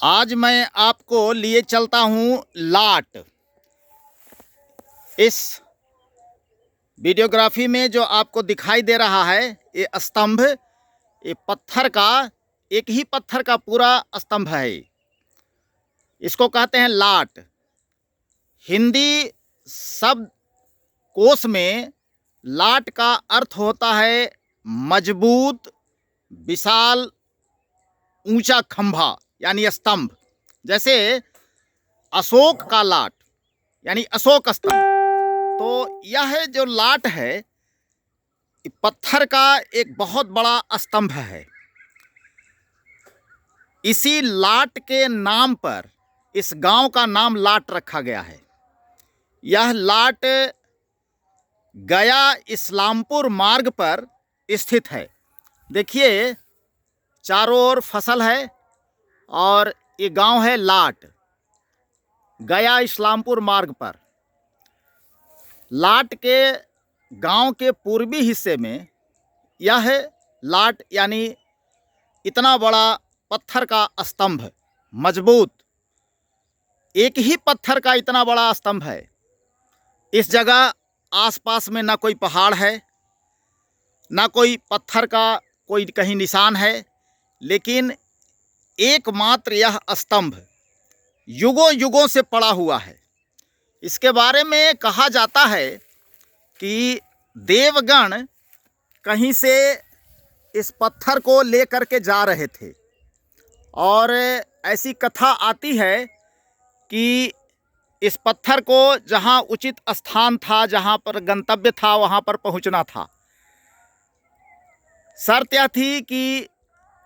आज मैं आपको लिए चलता हूँ लाट। इस वीडियोग्राफी में जो आपको दिखाई दे रहा है ये स्तंभ, ये पत्थर का, एक ही पत्थर का पूरा स्तंभ है। इसको कहते हैं लाट। हिंदी शब्द कोश में लाट का अर्थ होता है मजबूत, विशाल, ऊंचा खंभा यानी स्तंभ। जैसे अशोक का लाट यानी अशोक स्तंभ। तो यह जो लाट है पत्थर का एक बहुत बड़ा स्तंभ है। इसी लाट के नाम पर इस गांव का नाम लाट रखा गया है। यह लाट गया इस्लामपुर मार्ग पर स्थित है। देखिए चारों ओर फसल है और ये गांव है लाट, गया इस्लामपुर मार्ग पर। लाट के गांव के पूर्वी हिस्से में यह लाट यानी इतना बड़ा पत्थर का स्तंभ, मजबूत, एक ही पत्थर का इतना बड़ा स्तंभ है। इस जगह आसपास में ना कोई पहाड़ है, ना कोई पत्थर का कोई कहीं निशान है, लेकिन एकमात्र यह स्तंभ युगों युगों से पड़ा हुआ है। इसके बारे में कहा जाता है कि देवगण कहीं से इस पत्थर को लेकर के जा रहे थे और ऐसी कथा आती है कि इस पत्थर को जहाँ उचित स्थान था, जहाँ पर गंतव्य था, वहाँ पर पहुँचना था। शर्त यह थी कि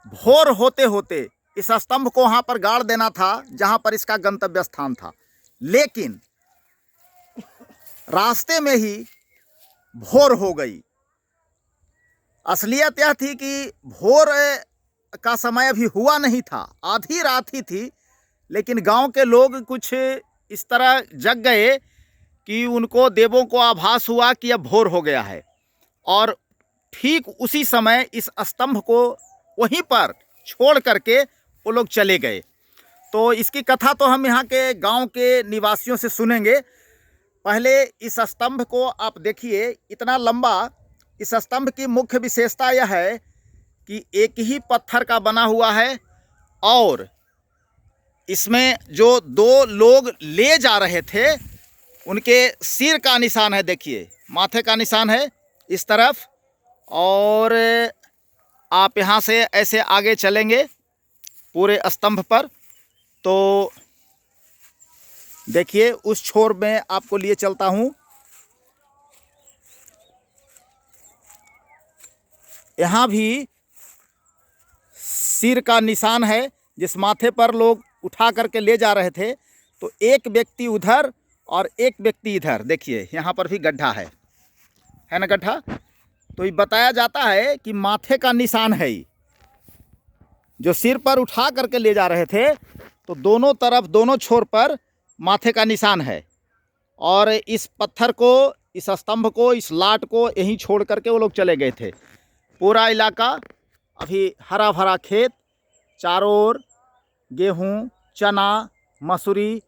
भोर होते होते इस स्तंभ को वहाँ पर गाड़ देना था जहाँ पर इसका गंतव्य स्थान था। लेकिन रास्ते में ही भोर हो गई। असलियत यह थी कि भोर का समय अभी हुआ नहीं था, आधी रात ही थी, लेकिन गांव के लोग कुछ इस तरह जग गए कि उनको देवों को आभास हुआ कि अब भोर हो गया है। और ठीक उसी समय इस स्तंभ को वहीं पर छोड़ करके वो लोग चले गए। तो इसकी कथा तो हम यहाँ के गांव के निवासियों से सुनेंगे। पहले इस स्तंभ को आप देखिए, इतना लंबा। इस स्तंभ की मुख्य विशेषता यह है कि एक ही पत्थर का बना हुआ है और इसमें जो दो लोग ले जा रहे थे उनके सिर का निशान है। देखिए माथे का निशान है इस तरफ, और आप यहाँ से ऐसे आगे चलेंगे पूरे स्तंभ पर तो देखिए उस छोर में आपको लिए चलता हूँ। यहाँ भी सिर का निशान है जिस माथे पर लोग उठा करके ले जा रहे थे। तो एक व्यक्ति उधर और एक व्यक्ति इधर। देखिए यहाँ पर भी गड्ढा है ना, गड्ढा। तो ये बताया जाता है कि माथे का निशान है ये, जो सिर पर उठा करके ले जा रहे थे तो दोनों तरफ, दोनों छोर पर माथे का निशान है। और इस पत्थर को, इस स्तंभ को, इस लाट को यहीं छोड़ करके वो लोग चले गए थे। पूरा इलाका अभी हरा भरा खेत, चारों ओर गेहूँ, चना, मसूरी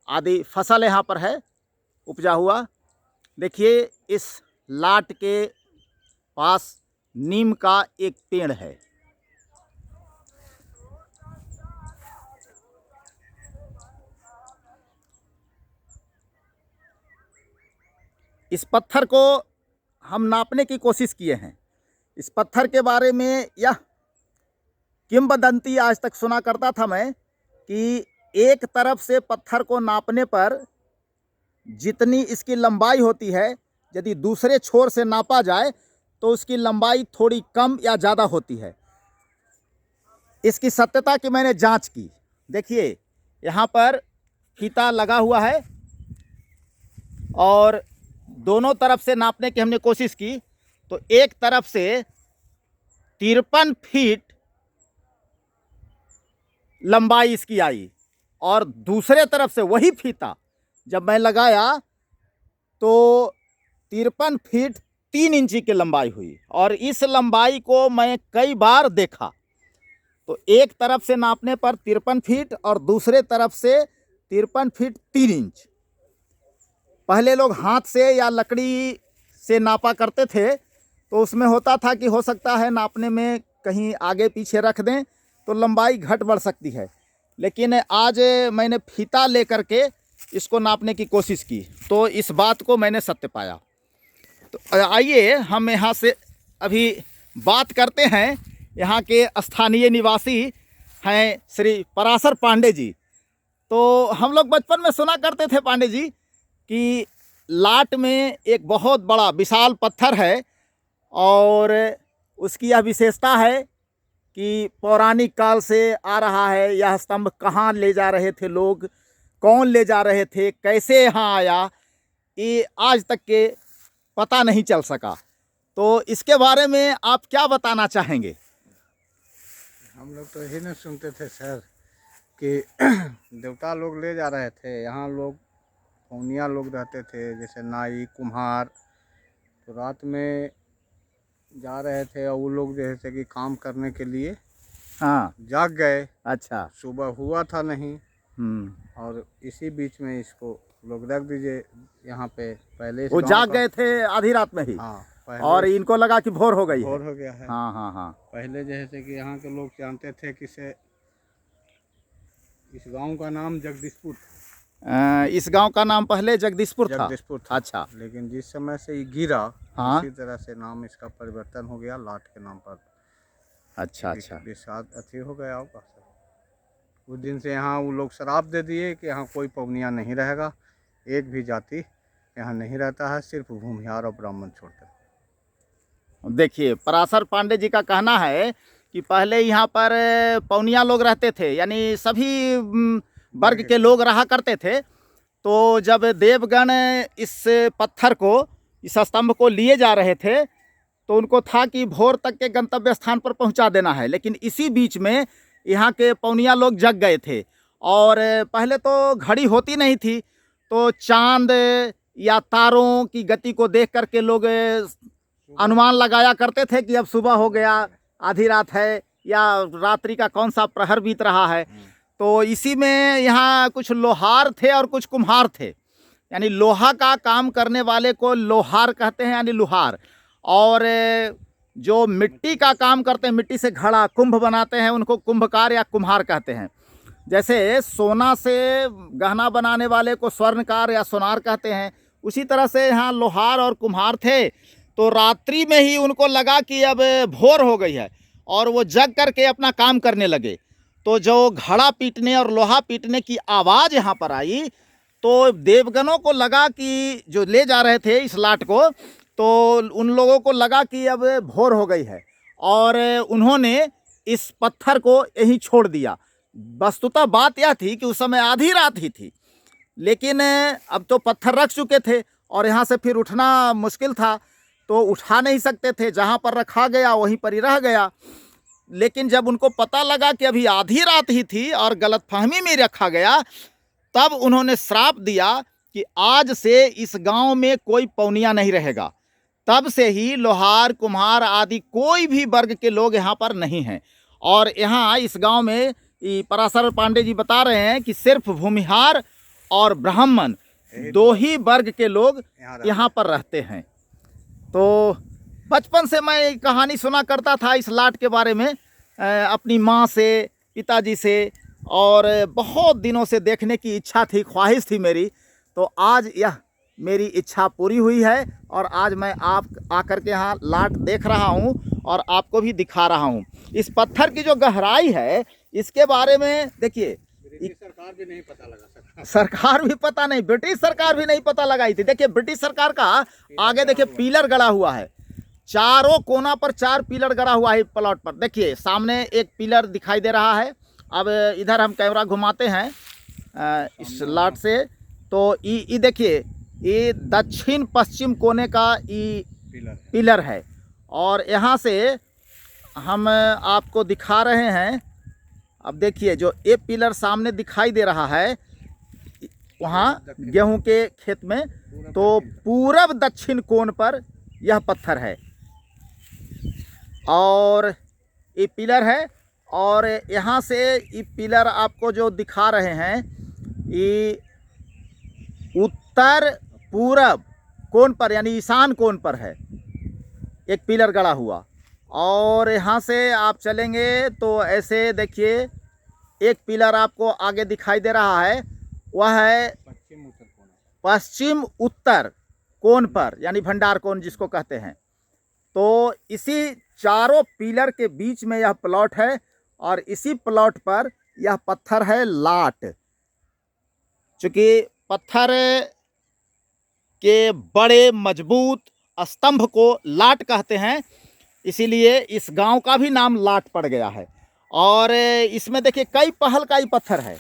आदि फसल यहाँ पर है उपजा हुआ। देखिए इस लाट के पास नीम का एक पेड़ है। इस पत्थर को हम नापने की कोशिश किए हैं। इस पत्थर के बारे में यह किंवदंती आज तक सुना करता था मैं कि एक तरफ से पत्थर को नापने पर जितनी इसकी लंबाई होती है, यदि दूसरे छोर से नापा जाए तो उसकी लंबाई थोड़ी कम या ज़्यादा होती है। इसकी सत्यता की मैंने जांच की। देखिए यहाँ पर फीता लगा हुआ है और दोनों तरफ से नापने की हमने कोशिश की तो एक तरफ से 53 फीट लंबाई इसकी आई और दूसरे तरफ से वही फीता जब मैं लगाया तो 53 फीट 3 इंची की लंबाई हुई। और इस लंबाई को मैं कई बार देखा तो एक तरफ से नापने पर 53 फीट और दूसरे तरफ से 53 फीट 3 इंच। पहले लोग हाथ से या लकड़ी से नापा करते थे, तो उसमें होता था कि हो सकता है नापने में कहीं आगे पीछे रख दें तो लंबाई घट बढ़ सकती है। लेकिन आज मैंने फीता लेकर के इसको नापने की कोशिश की तो इस बात को मैंने सत्य पाया। तो आइए हम यहाँ से अभी बात करते हैं। यहाँ के स्थानीय निवासी हैं श्री पराशर पांडे जी। तो हम लोग बचपन में सुना करते थे पांडे जी कि लाट में एक बहुत बड़ा विशाल पत्थर है और उसकी यह विशेषता है कि पौराणिक काल से आ रहा है। यह स्तंभ कहाँ ले जा रहे थे लोग, कौन ले जा रहे थे, कैसे यहाँ आया, ये आज तक के पता नहीं चल सका। तो इसके बारे में आप क्या बताना चाहेंगे? हम लोग तो यही नहीं सुनते थे सर कि देवता लोग ले जा रहे थे, यहाँ लोग पौनिया लोग रहते थे जैसे नाई कुम्हार, तो रात में जा रहे थे और वो लोग जैसे कि काम करने के लिए हाँ जाग गए। अच्छा। सुबह हुआ था नहीं और इसी बीच में इसको लोग रख दीजिए यहाँ पे। पहले वो जाग गए थे आधी रात में ही। हाँ और इनको लगा कि भोर हो गई है। भोर हो गया है। हाँ हाँ हाँ। पहले जैसे कि यहाँ के लोग जानते थे कि से इस गांव का नाम जगदीशपुर था। इस गांव का नाम पहले जगदीशपुर था। जगदीशपुर था। अच्छा। लेकिन जिस समय से ये गिरा हाँ इसी तरह से नाम इसका परिवर्तन हो गया, लाट के नाम पर। अच्छा अच्छा। विषाद अथी हो गया होगा सर। उस दिन से यहाँ वो लोग शराब दे दिए कि यहाँ कोई पवनिया नहीं रहेगा, एक भी जाति यहाँ नहीं रहता है, सिर्फ भूमिहार और ब्राह्मण छोड़कर। देखिए पराशर पांडे जी का कहना है कि पहले यहाँ पर पौनिया लोग रहते थे, यानी सभी वर्ग के लोग रहा करते थे। तो जब देवगण इस पत्थर को, इस स्तंभ को लिए जा रहे थे तो उनको था कि भोर तक के गंतव्य स्थान पर पहुंचा देना है। लेकिन इसी बीच में यहाँ के पौनिया लोग जग गए थे और पहले तो घड़ी होती नहीं थी, तो चांद या तारों की गति को देख करके लोग अनुमान लगाया करते थे कि अब सुबह हो गया, आधी रात है या रात्रि का कौन सा प्रहर बीत रहा है। तो इसी में यहाँ कुछ लोहार थे और कुछ कुम्हार थे, यानी लोहा का काम करने वाले को लोहार कहते हैं यानी लुहार, और जो मिट्टी का काम करते हैं, मिट्टी से घड़ा कुंभ बनाते हैं, उनको कुंभकार या कुम्हार कहते हैं। जैसे सोना से गहना बनाने वाले को स्वर्णकार या सोनार कहते हैं, उसी तरह से यहाँ लोहार और कुम्हार थे। तो रात्रि में ही उनको लगा कि अब भोर हो गई है और वो जग करके अपना काम करने लगे। तो जो घड़ा पीटने और लोहा पीटने की आवाज़ यहाँ पर आई तो देवगणों को लगा कि जो ले जा रहे थे इस लाट को, तो उन लोगों को लगा कि अब भोर हो गई है और उन्होंने इस पत्थर को यहीं छोड़ दिया। वस्तुतः बात यह थी कि उस समय आधी रात ही थी, लेकिन अब तो पत्थर रख चुके थे और यहाँ से फिर उठना मुश्किल था, तो उठा नहीं सकते थे। जहाँ पर रखा गया वहीं पर ही रह गया। लेकिन जब उनको पता लगा कि अभी आधी रात ही थी और गलतफहमी में रखा गया, तब उन्होंने श्राप दिया कि आज से इस गांव में कोई पौनिया नहीं रहेगा। तब से ही लोहार कुम्हार आदि कोई भी वर्ग के लोग यहाँ पर नहीं हैं। और यहाँ इस गांव में पराशर पांडे जी बता रहे हैं कि सिर्फ भूमिहार और ब्राह्मण दो ही वर्ग के लोग यहाँ पर रहते हैं। तो बचपन से मैं कहानी सुना करता था इस लाट के बारे में अपनी माँ से, पिताजी से, और बहुत दिनों से देखने की इच्छा थी, ख्वाहिश थी मेरी। तो आज यह मेरी इच्छा पूरी हुई है और आज मैं आप आकर के यहाँ लाट देख रहा हूँ और आपको भी दिखा रहा हूँ। इस पत्थर की जो गहराई है इसके बारे में देखिए, सरकार भी नहीं पता लगा सकता। सरकार भी पता नहीं, ब्रिटिश सरकार भी नहीं पता लगाई थी। देखिए ब्रिटिश सरकार का आगे देखिए पिलर गड़ा हुआ है, चारों कोना पर 4 पिलर गड़ा हुआ है प्लॉट पर। देखिए सामने एक पिलर दिखाई दे रहा है। अब इधर हम कैमरा घुमाते हैं इस लाट से, तो ये देखिए ये दक्षिण पश्चिम कोने का ये पिलर है और यहाँ से हम आपको दिखा रहे हैं। अब देखिए जो ये पिलर सामने दिखाई दे रहा है वहाँ गेहूं के खेत में, तो पूरब दक्षिण कोण पर यह पत्थर है और ये पिलर है। और यहाँ से ये पिलर आपको जो दिखा रहे हैं, ये उत्तर पूरब कोण पर यानी ईशान कोण पर है एक पिलर गड़ा हुआ। और यहाँ से आप चलेंगे तो ऐसे देखिए एक पिलर आपको आगे दिखाई दे रहा है, वह है पश्चिम उत्तर कोण पर यानी भंडार कोण जिसको कहते हैं। तो इसी चारों पिलर के बीच में यह प्लॉट है और इसी प्लॉट पर यह पत्थर है लाट। चूँकि पत्थर के बड़े मजबूत स्तंभ को लाट कहते हैं, इसीलिए इस गांव का भी नाम लाट पड़ गया है। और इसमें देखिए कई पहल का ही पत्थर है,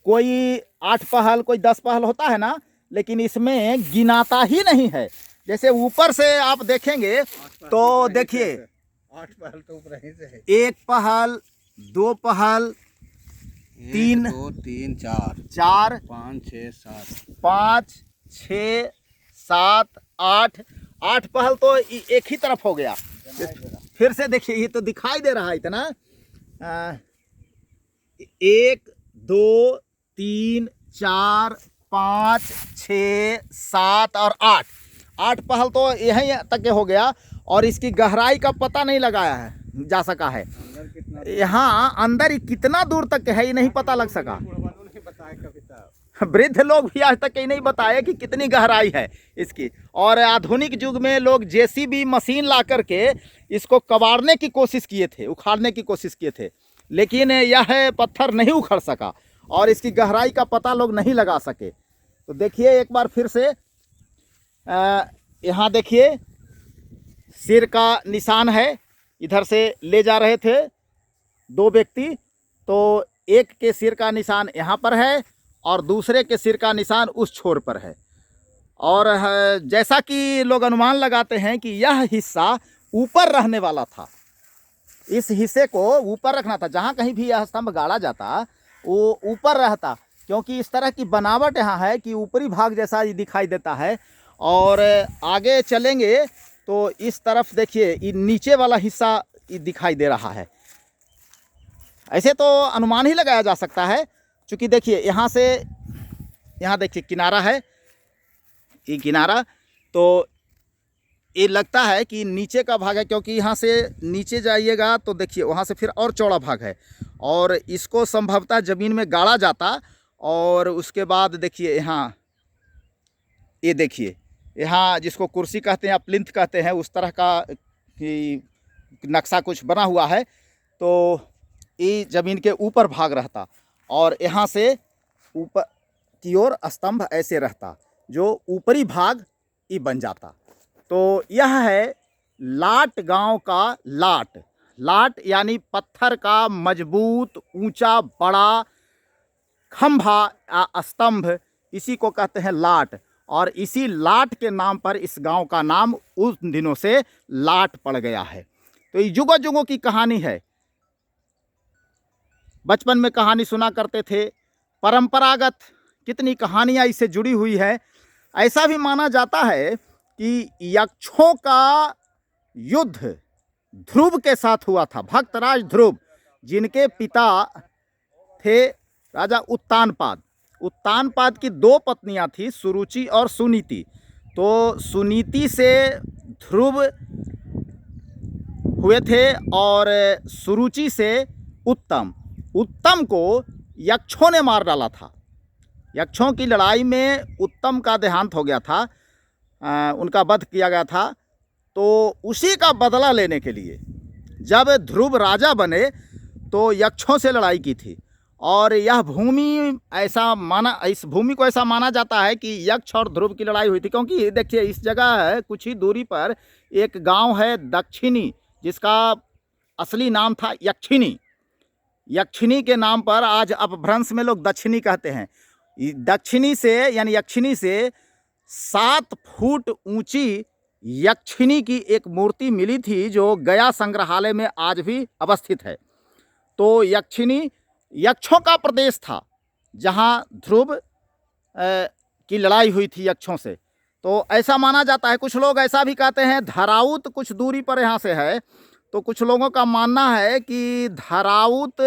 कोई 8 पहल कोई 10 पहल होता है ना, लेकिन इसमें गिनाता ही नहीं है। जैसे ऊपर से आप देखेंगे तो देखिए 8 पहल तो ऊपर ही से है। 1 पहल 2 पहल 3 2 3 4 4 5 6 7 5 6 7 8 पहल तो एक ही तरफ हो गया। फिर से देखिए ये तो दिखाई दे रहा है इतना, 1 2 3 4 5 6 7 और 8 पहल तो यहीं तक के हो गया। और इसकी गहराई का पता नहीं लगाया है जा सका है, यहाँ अंदर ही कितना दूर तक है ये नहीं पता लग सका। वृद्ध लोग भी आज तक ये नहीं बताए कि कितनी गहराई है इसकी। और आधुनिक युग में लोग जेसीबी मशीन ला करके इसको कबाड़ने की कोशिश किए थे, उखाड़ने की कोशिश किए थे, लेकिन यह पत्थर नहीं उखड़ सका और इसकी गहराई का पता लोग नहीं लगा सके। तो देखिए एक बार फिर से यहाँ देखिए सिर का निशान है, इधर से ले जा रहे थे 2 व्यक्ति, तो एक के सिर का निशान यहाँ पर है और दूसरे के सिर का निशान उस छोर पर है। और जैसा कि लोग अनुमान लगाते हैं कि यह हिस्सा ऊपर रहने वाला था, इस हिस्से को ऊपर रखना था, जहाँ कहीं भी यह स्तंभ गाड़ा जाता वो ऊपर रहता, क्योंकि इस तरह की बनावट यहाँ है कि ऊपरी भाग जैसा ये दिखाई देता है। और आगे चलेंगे तो इस तरफ देखिए ये नीचे वाला हिस्सा ये दिखाई दे रहा है। ऐसे तो अनुमान ही लगाया जा सकता है, क्योंकि देखिए यहाँ से यहाँ देखिए किनारा है, ये किनारा, तो ये लगता है कि नीचे का भाग है, क्योंकि यहाँ से नीचे जाइएगा तो देखिए वहाँ से फिर और चौड़ा भाग है और इसको संभवतः ज़मीन में गाड़ा जाता। और उसके बाद देखिए यहाँ ये देखिए यहाँ जिसको कुर्सी कहते हैं या प्लिंथ कहते हैं, उस तरह का नक्शा कुछ बना हुआ है। तो ये ज़मीन के ऊपर भाग रहता और यहाँ से ऊपर की ओर स्तंभ ऐसे रहता, जो ऊपरी भाग ये बन जाता। तो यह है लाट गांव का लाट। लाट यानी पत्थर का मजबूत ऊंचा बड़ा खंभा या स्तंभ, इसी को कहते हैं लाट। और इसी लाट के नाम पर इस गांव का नाम उस दिनों से लाट पड़ गया है। तो ये जुगों जुगों की कहानी है, बचपन में कहानी सुना करते थे, परंपरागत कितनी कहानियाँ इससे जुड़ी हुई है। ऐसा भी माना जाता है कि यक्षों का युद्ध ध्रुव के साथ हुआ था। भक्तराज ध्रुव, जिनके पिता थे राजा उत्तानपाद। उत्तानपाद की 2 पत्नियां थी, सुरुचि और सुनीति। तो सुनीति से ध्रुव हुए थे और सुरुचि से उत्तम। उत्तम को यक्षों ने मार डाला था। यक्षों की लड़ाई में उत्तम का देहांत हो गया था, उनका वध किया गया था। तो उसी का बदला लेने के लिए जब ध्रुव राजा बने तो यक्षों से लड़ाई की थी। और यह भूमि ऐसा माना, इस भूमि को ऐसा माना जाता है कि यक्ष और ध्रुव की लड़ाई हुई थी, क्योंकि देखिए इस जगह कुछ ही दूरी पर एक गांव है दक्षिणी, जिसका असली नाम था यक्षिणी। यक्षिणी के नाम पर आज अपभ्रंश में लोग दक्षिणी कहते हैं। दक्षिणी से यानी यक्षिणी से 7 फुट ऊंची यक्षिणी की एक मूर्ति मिली थी, जो गया संग्रहालय में आज भी अवस्थित है। तो यक्षिणी यक्षों का प्रदेश था, जहां ध्रुव की लड़ाई हुई थी यक्षों से। तो ऐसा माना जाता है। कुछ लोग ऐसा भी कहते हैं, धराउत कुछ दूरी पर यहाँ से है, तो कुछ लोगों का मानना है कि धराउत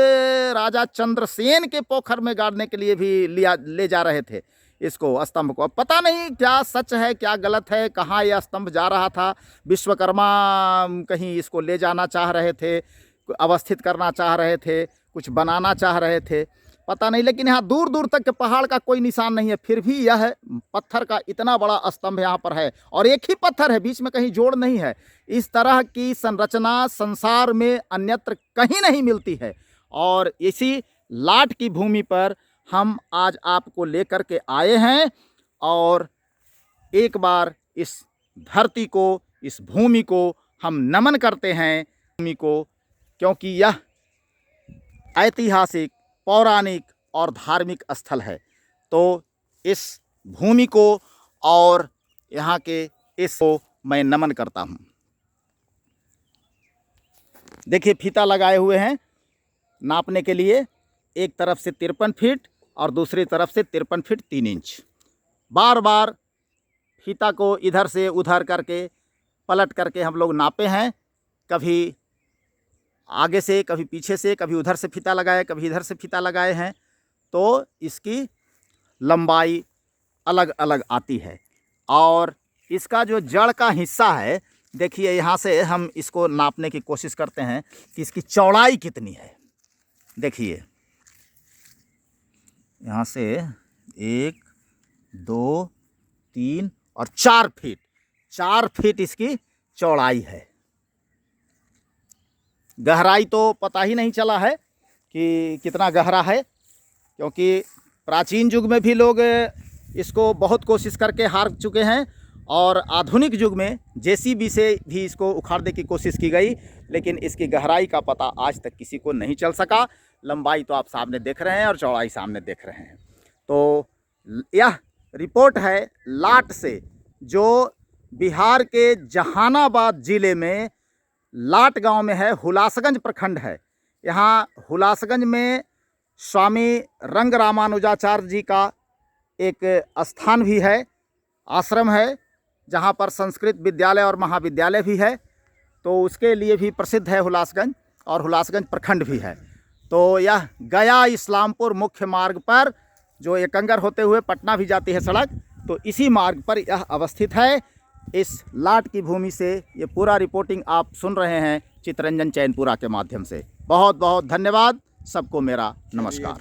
राजा चंद्रसेन के पोखर में गाड़ने के लिए भी ले जा रहे थे इसको, स्तंभ को। अब पता नहीं क्या सच है क्या गलत है, कहाँ यह स्तंभ जा रहा था। विश्वकर्मा कहीं इसको ले जाना चाह रहे थे, अवस्थित करना चाह रहे थे, कुछ बनाना चाह रहे थे, पता नहीं। लेकिन यहाँ दूर दूर तक के पहाड़ का कोई निशान नहीं है, फिर भी यह पत्थर का इतना बड़ा स्तंभ यहाँ पर है, और एक ही पत्थर है, बीच में कहीं जोड़ नहीं है। इस तरह की संरचना संसार में अन्यत्र कहीं नहीं मिलती है, और इसी लाट की भूमि पर हम आज आपको लेकर के आए हैं, और एक बार इस धरती को, इस भूमि को हम नमन करते हैं, भूमि को, क्योंकि यह ऐतिहासिक, पौराणिक और धार्मिक स्थल है। तो इस भूमि को और यहाँ के इसको मैं नमन करता हूँ। देखिए फीता लगाए हुए हैं नापने के लिए, एक तरफ से 53 फीट और दूसरी तरफ से 53 फीट 3 इंच। बार बार फीता को इधर से उधर करके पलट करके हम लोग नापे हैं, कभी आगे से, कभी पीछे से, कभी उधर से फीता लगाए, कभी इधर से फीता लगाए हैं, तो इसकी लंबाई अलग अलग आती है। और इसका जो जड़ का हिस्सा है, देखिए यहाँ से हम इसको नापने की कोशिश करते हैं कि इसकी चौड़ाई कितनी है। देखिए यहाँ से 1, 2, 3 और 4 फीट, 4 फीट इसकी चौड़ाई है। गहराई तो पता ही नहीं चला है कि कितना गहरा है, क्योंकि प्राचीन युग में भी लोग इसको बहुत कोशिश करके हार चुके हैं, और आधुनिक युग में जेसीबी से भी इसको उखाड़ने की कोशिश की गई, लेकिन इसकी गहराई का पता आज तक किसी को नहीं चल सका। लंबाई तो आप सामने देख रहे हैं और चौड़ाई सामने देख रहे हैं। तो यह रिपोर्ट है लाट से, जो बिहार के जहानाबाद ज़िले में लाट गांव में है, हुलासगंज प्रखंड है। यहाँ हुलासगंज में स्वामी रंग रामानुजाचार्य जी का एक स्थान भी है, आश्रम है, जहाँ पर संस्कृत विद्यालय और महाविद्यालय भी है। तो उसके लिए भी प्रसिद्ध है हुलासगंज, और हुलासगंज प्रखंड भी है। तो यह गया इस्लामपुर मुख्य मार्ग पर, जो एकंगर होते हुए पटना भी जाती है सड़क, तो इसी मार्ग पर यह अवस्थित है। इस लाट की भूमि से ये पूरा रिपोर्टिंग आप सुन रहे हैं चित्तरंजन चैनपुरा के माध्यम से। बहुत बहुत धन्यवाद, सबको मेरा नमस्कार।